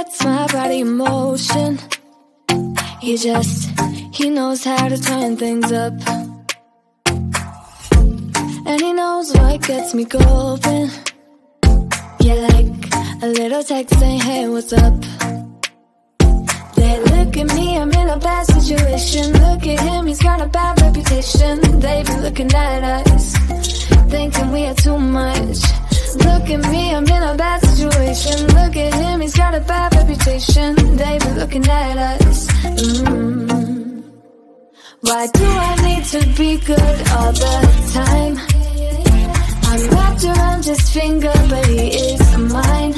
sets my body in motion. He knows how to turn things up. And he knows what gets me going. Yeah, like a little text saying, hey, what's up? They look at me, I'm in a bad situation. Look at him, he's got a bad reputation. They be looking at us, thinking we are too much. Look at me, I'm in a bad situation. Look at him, he's got a bad reputation. They be looking at us. Why do I need to be good all the time? I'm wrapped around his finger, but he is mine.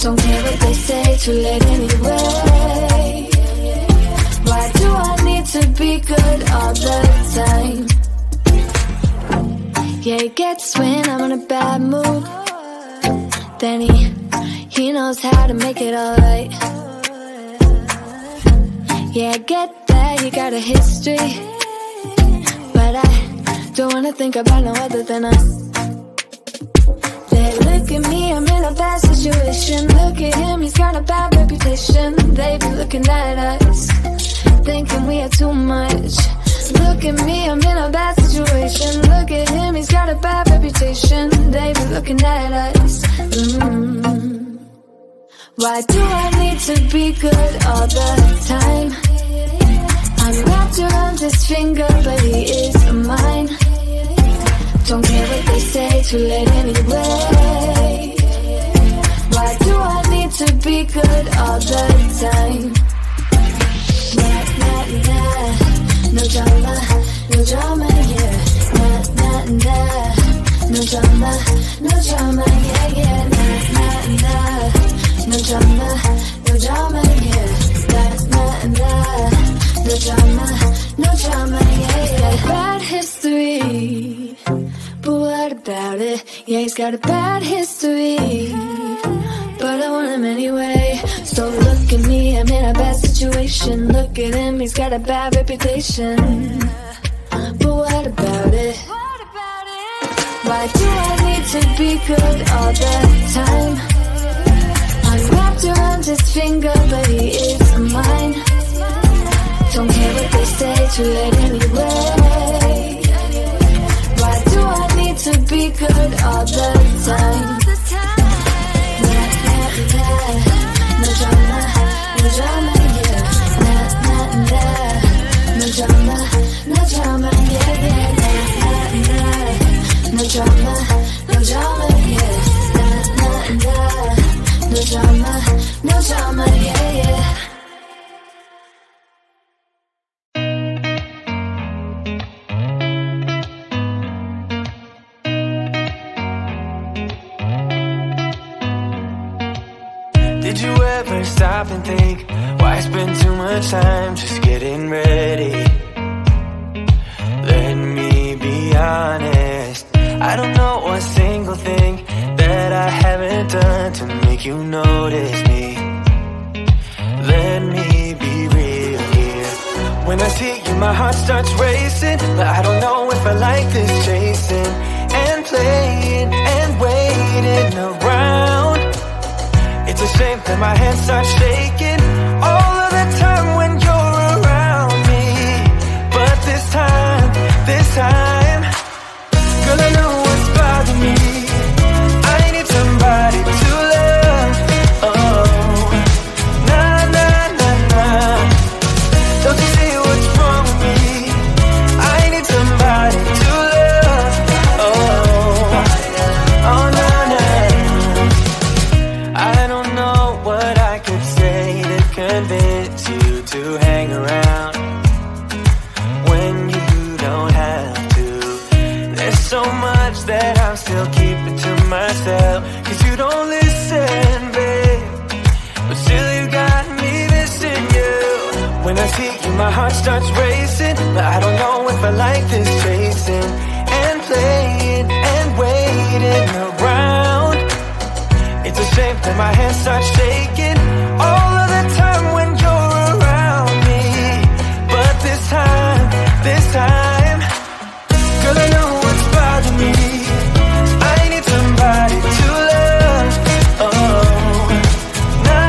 Don't care what they say, too late anyway. Why do I need to be good all the time? Yeah, he gets when I'm in a bad mood. Then he knows how to make it alright. Yeah, I get that you got a history, but I don't wanna think about no other than us. They look at me, I'm in a bad situation. Look at him, he's got a bad reputation. They be looking at us, thinking we are too much. Look at me, I'm in a bad situation. Look at him, he's got a bad reputation. They be looking at us. Why do I need to be good all the time? I'm wrapped around his finger, but he is mine. Don't care what they say, too late anyway. Why do I need to be good all the time? Nah, nah, nah. No drama, no drama, yeah. Nah, nah, nah. No drama, no drama, yeah, yeah. Nah, nah, nah. No drama, no drama, yeah. Nah, nah, nah. No drama, no drama, yeah, yeah. Bad history, but what about it? Yeah, he's got a bad history, but I want him anyway. So look at me, I'm in a bad situation. Look at him, he's got a bad reputation, but what about it? Why do I need to be good all the time? I'm wrapped around his finger, but he is mine. Don't care what they say, too late anyway. Why do I need to be good all the time? Nah, nah, nah. No drama, no drama, yeah. Nah, nah, nah. No drama, no drama, yeah, yeah. Nah, nah, nah. No drama, no drama, yeah. Nah, nah, nah. No drama, no drama, yeah, yeah. Did you ever stop and think, why spend too much time just getting ready? Let me be honest, I don't know a single thing that I haven't done to make you notice me. Let me be real here. When I see you, my heart starts racing, but I don't know if I like this chasing and playing and waiting around. It's a shame that my hands start shaking all of the time when you're around me. But this time, girl, I know what's bothering me. I need somebody to love. Oh, nah, nah, nah, nah. Don't you see what's wrong with me? I need somebody to love. Oh, oh, nah, nah. I don't know what I could say to convince you to hang around when you don't have to. There's so much that I'm still keeping to myself, 'cause you don't listen, babe. But still you got me missing you. When I see you, my heart starts racing, but I don't know if I like this chasing and playing and waiting around. It's a shame that my hands start shaking all of the time when you're around me. But this time, girl, I know what's bothering me. I need somebody to love. Oh, nah,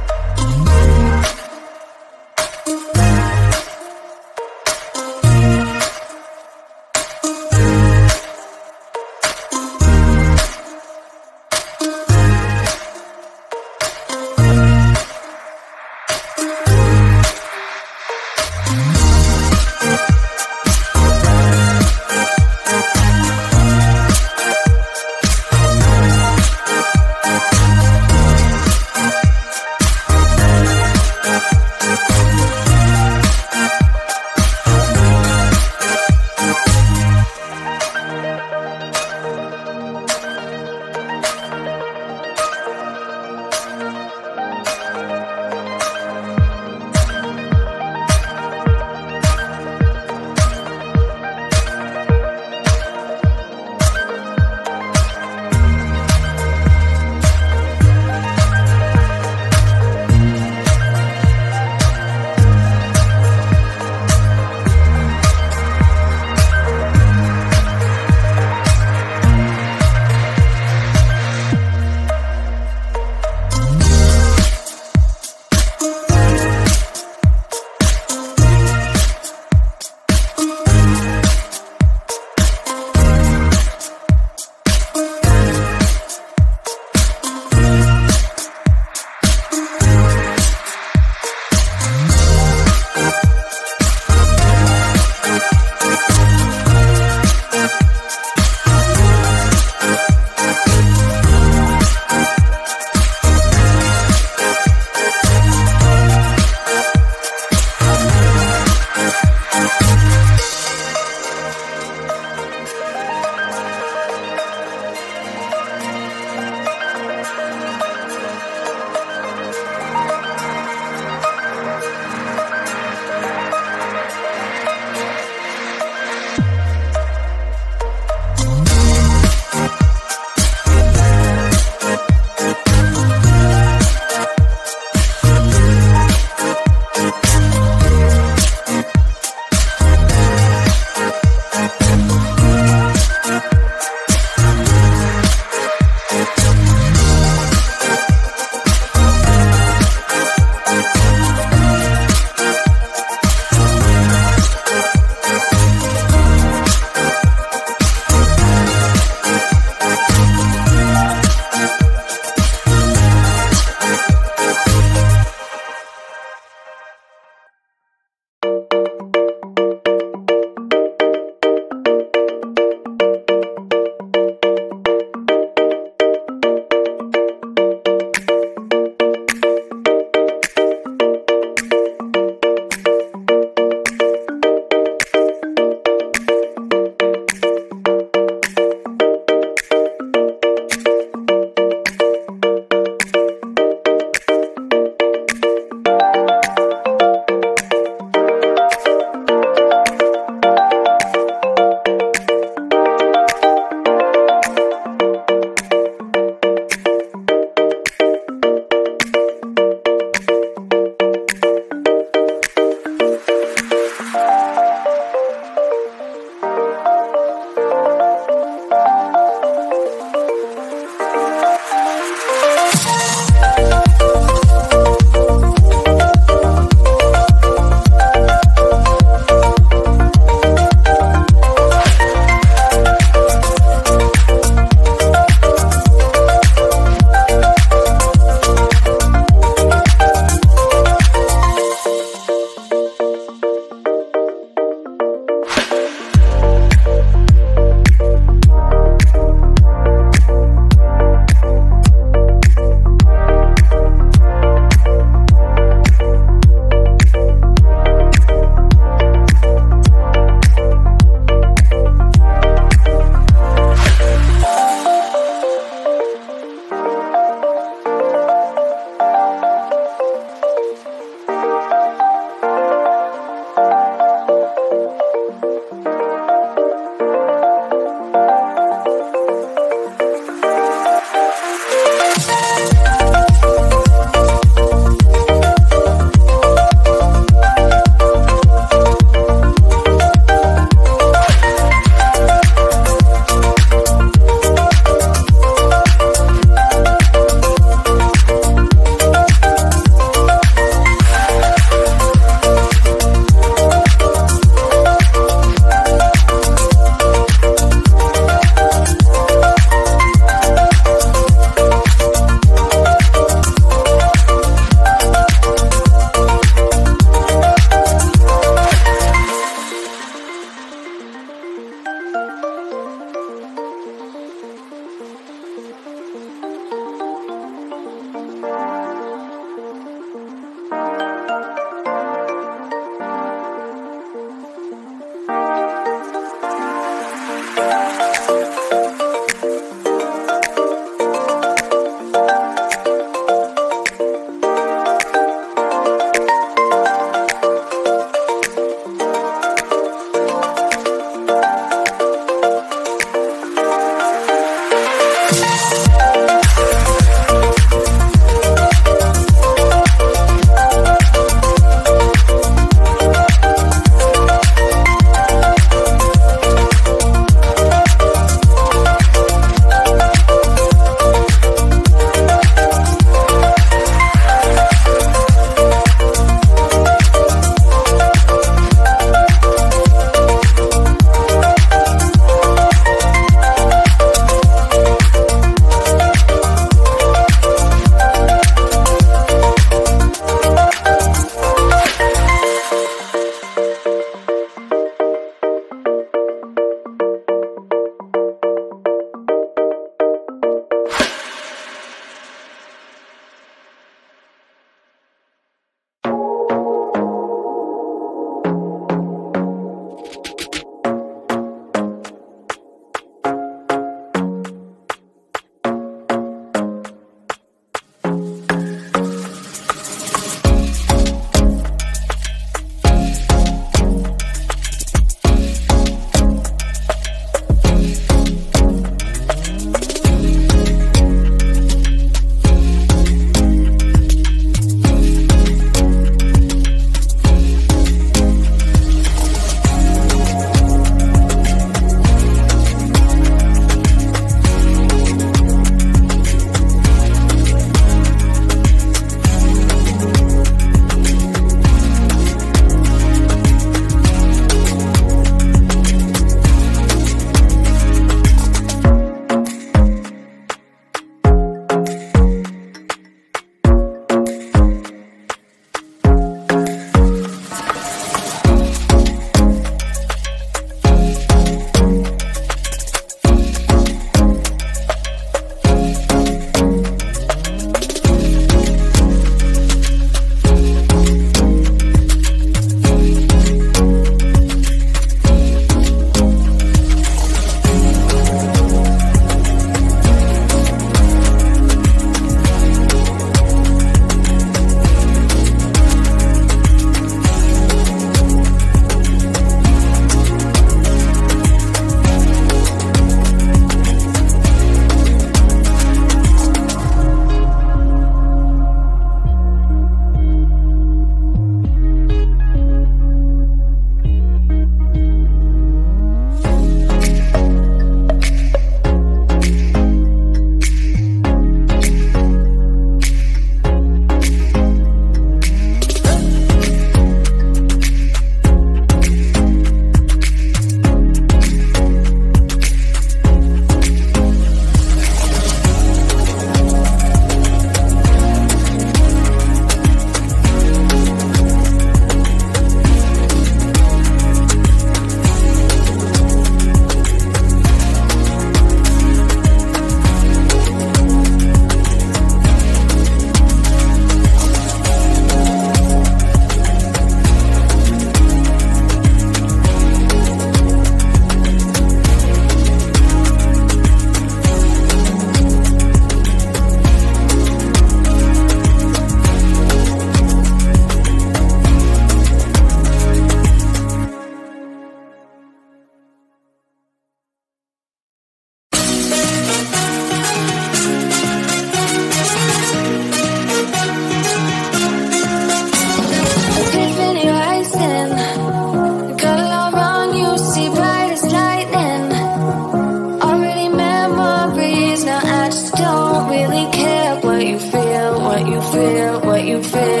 feel what you feel.